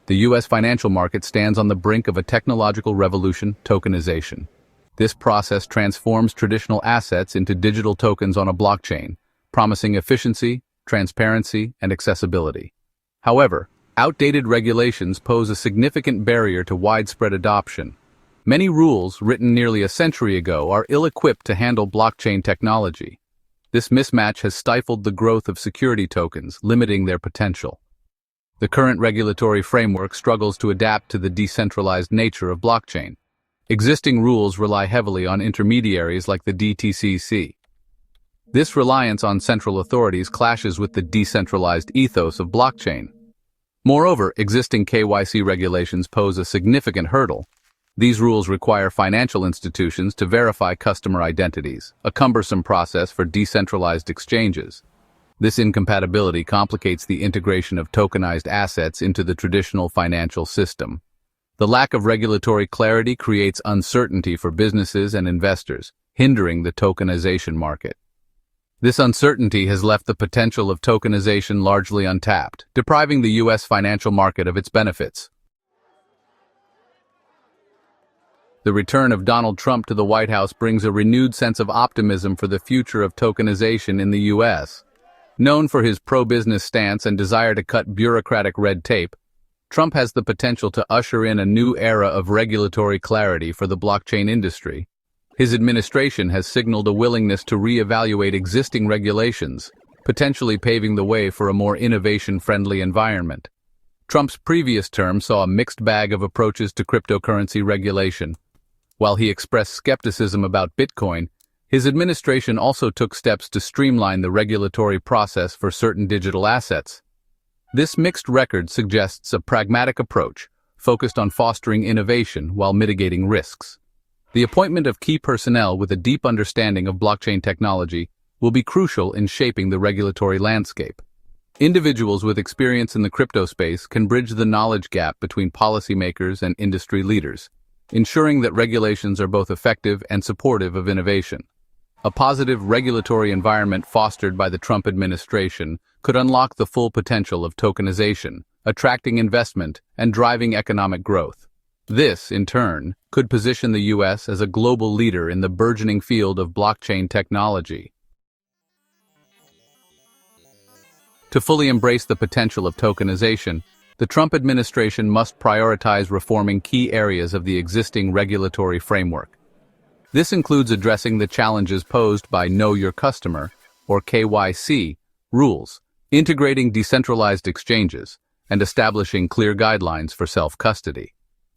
The U.S. financial market stands on the brink of a technological revolution, tokenization. This process transforms traditional assets into digital tokens on a blockchain, promising efficiency, transparency, and accessibility. However, outdated regulations pose a significant barrier to widespread adoption. Many rules, written nearly a century ago, are ill-equipped to handle blockchain technology. This mismatch has stifled the growth of security tokens, limiting their potential. The current regulatory framework struggles to adapt to the decentralized nature of blockchain. Existing rules rely heavily on intermediaries like the DTCC. This reliance on central authorities clashes with the decentralized ethos of blockchain. Moreover, existing KYC regulations pose a significant hurdle. These rules require financial institutions to verify customer identities, a cumbersome process for decentralized exchanges. This incompatibility complicates the integration of tokenized assets into the traditional financial system. The lack of regulatory clarity creates uncertainty for businesses and investors, hindering the tokenization market. This uncertainty has left the potential of tokenization largely untapped, depriving the U.S. financial market of its benefits. The return of Donald Trump to the White House brings a renewed sense of optimism for the future of tokenization in the U.S. Known for his pro-business stance and desire to cut bureaucratic red tape, Trump has the potential to usher in a new era of regulatory clarity for the blockchain industry. His administration has signaled a willingness to re-evaluate existing regulations, potentially paving the way for a more innovation-friendly environment. Trump's previous term saw a mixed bag of approaches to cryptocurrency regulation. While he expressed skepticism about Bitcoin, his administration also took steps to streamline the regulatory process for certain digital assets. This mixed record suggests a pragmatic approach, focused on fostering innovation while mitigating risks. The appointment of key personnel with a deep understanding of blockchain technology will be crucial in shaping the regulatory landscape. Individuals with experience in the crypto space can bridge the knowledge gap between policymakers and industry leaders, ensuring that regulations are both effective and supportive of innovation. A positive regulatory environment fostered by the Trump administration could unlock the full potential of tokenization, attracting investment and driving economic growth. This, in turn, could position the U.S. as a global leader in the burgeoning field of blockchain technology. To fully embrace the potential of tokenization, the Trump administration must prioritize reforming key areas of the existing regulatory framework. This includes addressing the challenges posed by Know Your Customer, or KYC, rules, integrating decentralized exchanges, and establishing clear guidelines for self-custody.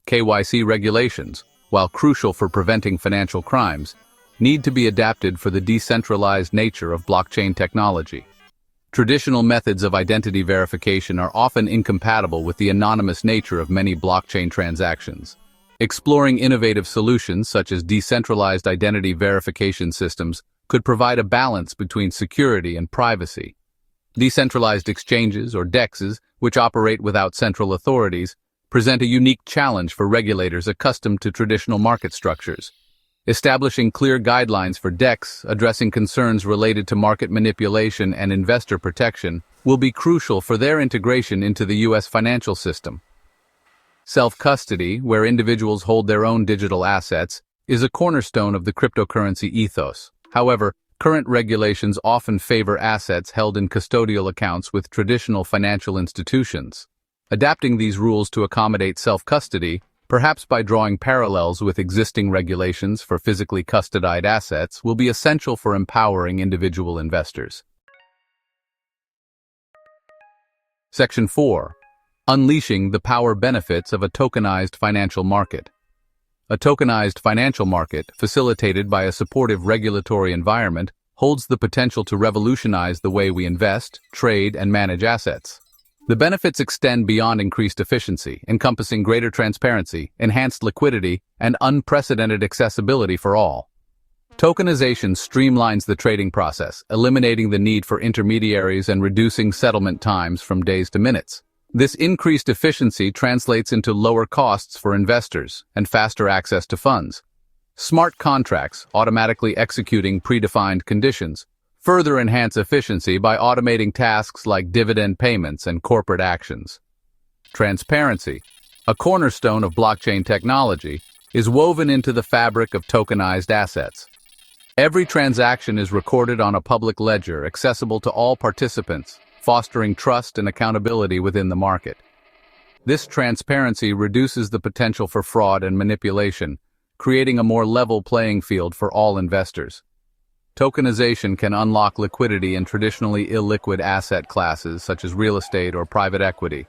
KYC regulations, while crucial for preventing financial crimes, need to be adapted for the decentralized nature of blockchain technology. Traditional methods of identity verification are often incompatible with the anonymous nature of many blockchain transactions. Exploring innovative solutions such as decentralized identity verification systems could provide a balance between security and privacy. Decentralized exchanges, or DEXs, which operate without central authorities, present a unique challenge for regulators accustomed to traditional market structures. Establishing clear guidelines for DEX addressing concerns related to market manipulation and investor protection will be crucial for their integration into the U.S. financial system. Self-custody, where individuals hold their own digital assets, is a cornerstone of the cryptocurrency ethos. However, current regulations often favor assets held in custodial accounts with traditional financial institutions. Adapting these rules to accommodate self-custody, perhaps by drawing parallels with existing regulations for physically custodied assets, will be essential for empowering individual investors. Section 4. Unleashing the power benefits of a tokenized financial market. A tokenized financial market, facilitated by a supportive regulatory environment, holds the potential to revolutionize the way we invest, trade, and manage assets. The benefits extend beyond increased efficiency, encompassing greater transparency, enhanced liquidity, and unprecedented accessibility for all. Tokenization streamlines the trading process, eliminating the need for intermediaries and reducing settlement times from days to minutes. This increased efficiency translates into lower costs for investors and faster access to funds. Smart contracts, automatically executing predefined conditions, further enhance efficiency by automating tasks like dividend payments and corporate actions. Transparency, a cornerstone of blockchain technology, is woven into the fabric of tokenized assets. Every transaction is recorded on a public ledger accessible to all participants, fostering trust and accountability within the market. This transparency reduces the potential for fraud and manipulation, creating a more level playing field for all investors. Tokenization can unlock liquidity in traditionally illiquid asset classes such as real estate or private equity.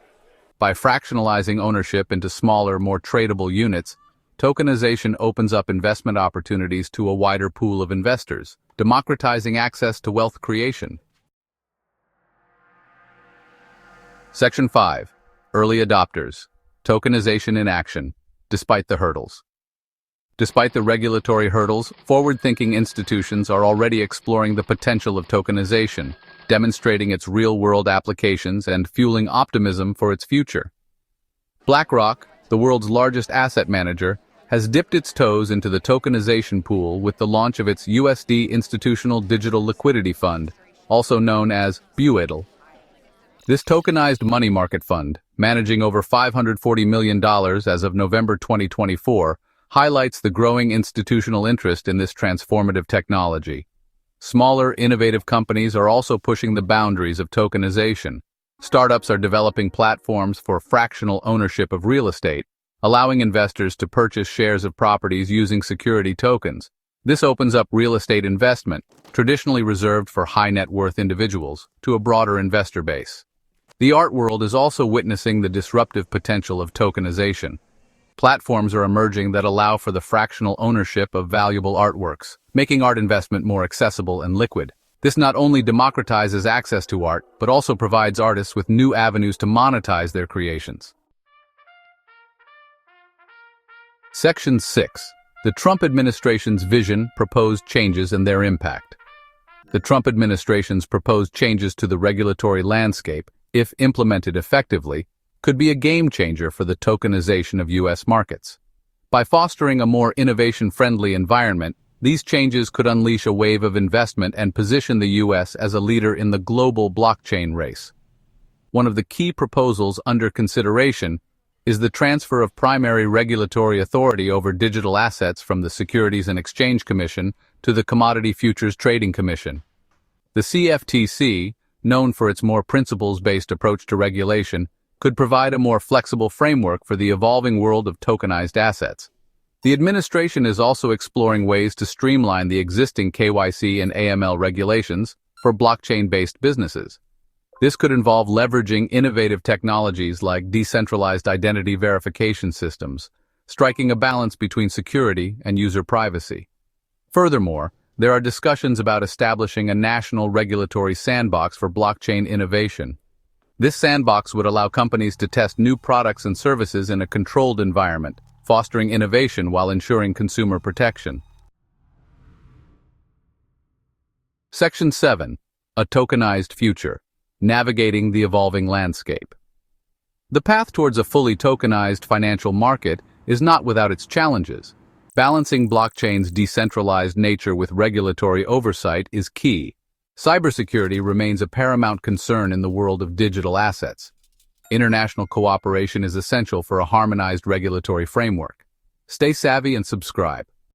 By fractionalizing ownership into smaller, more tradable units, tokenization opens up investment opportunities to a wider pool of investors, democratizing access to wealth creation. Section 5. Early adopters. Tokenization in action, despite the hurdles. Despite the regulatory hurdles, forward-thinking institutions are already exploring the potential of tokenization, demonstrating its real-world applications and fueling optimism for its future. BlackRock, the world's largest asset manager, has dipped its toes into the tokenization pool with the launch of its USD Institutional Digital Liquidity Fund, also known as BUIDL. This tokenized money market fund, managing over $540 million as of November 2024, highlights the growing institutional interest in this transformative technology. Smaller, innovative companies are also pushing the boundaries of tokenization. Startups are developing platforms for fractional ownership of real estate, allowing investors to purchase shares of properties using security tokens. This opens up real estate investment, traditionally reserved for high-net-worth individuals, to a broader investor base. The art world is also witnessing the disruptive potential of tokenization. Platforms are emerging that allow for the fractional ownership of valuable artworks, making art investment more accessible and liquid. This not only democratizes access to art, but also provides artists with new avenues to monetize their creations. Section 6. The Trump administration's vision, proposed changes, and their impact. The Trump administration's proposed changes to the regulatory landscape, if implemented effectively, could be a game-changer for the tokenization of U.S. markets. By fostering a more innovation-friendly environment, these changes could unleash a wave of investment and position the U.S. as a leader in the global blockchain race. One of the key proposals under consideration is the transfer of primary regulatory authority over digital assets from the Securities and Exchange Commission to the Commodity Futures Trading Commission. The CFTC, known for its more principles-based approach to regulation, could provide a more flexible framework for the evolving world of tokenized assets. The administration is also exploring ways to streamline the existing KYC and AML regulations for blockchain-based businesses. This could involve leveraging innovative technologies like decentralized identity verification systems, striking a balance between security and user privacy. Furthermore, there are discussions about establishing a national regulatory sandbox for blockchain innovation. This sandbox would allow companies to test new products and services in a controlled environment, fostering innovation while ensuring consumer protection. Section 7. A tokenized future. Navigating the evolving landscape. The path towards a fully tokenized financial market is not without its challenges. Balancing blockchain's decentralized nature with regulatory oversight is key. Cybersecurity remains a paramount concern in the world of digital assets. International cooperation is essential for a harmonized regulatory framework. Stay savvy and subscribe.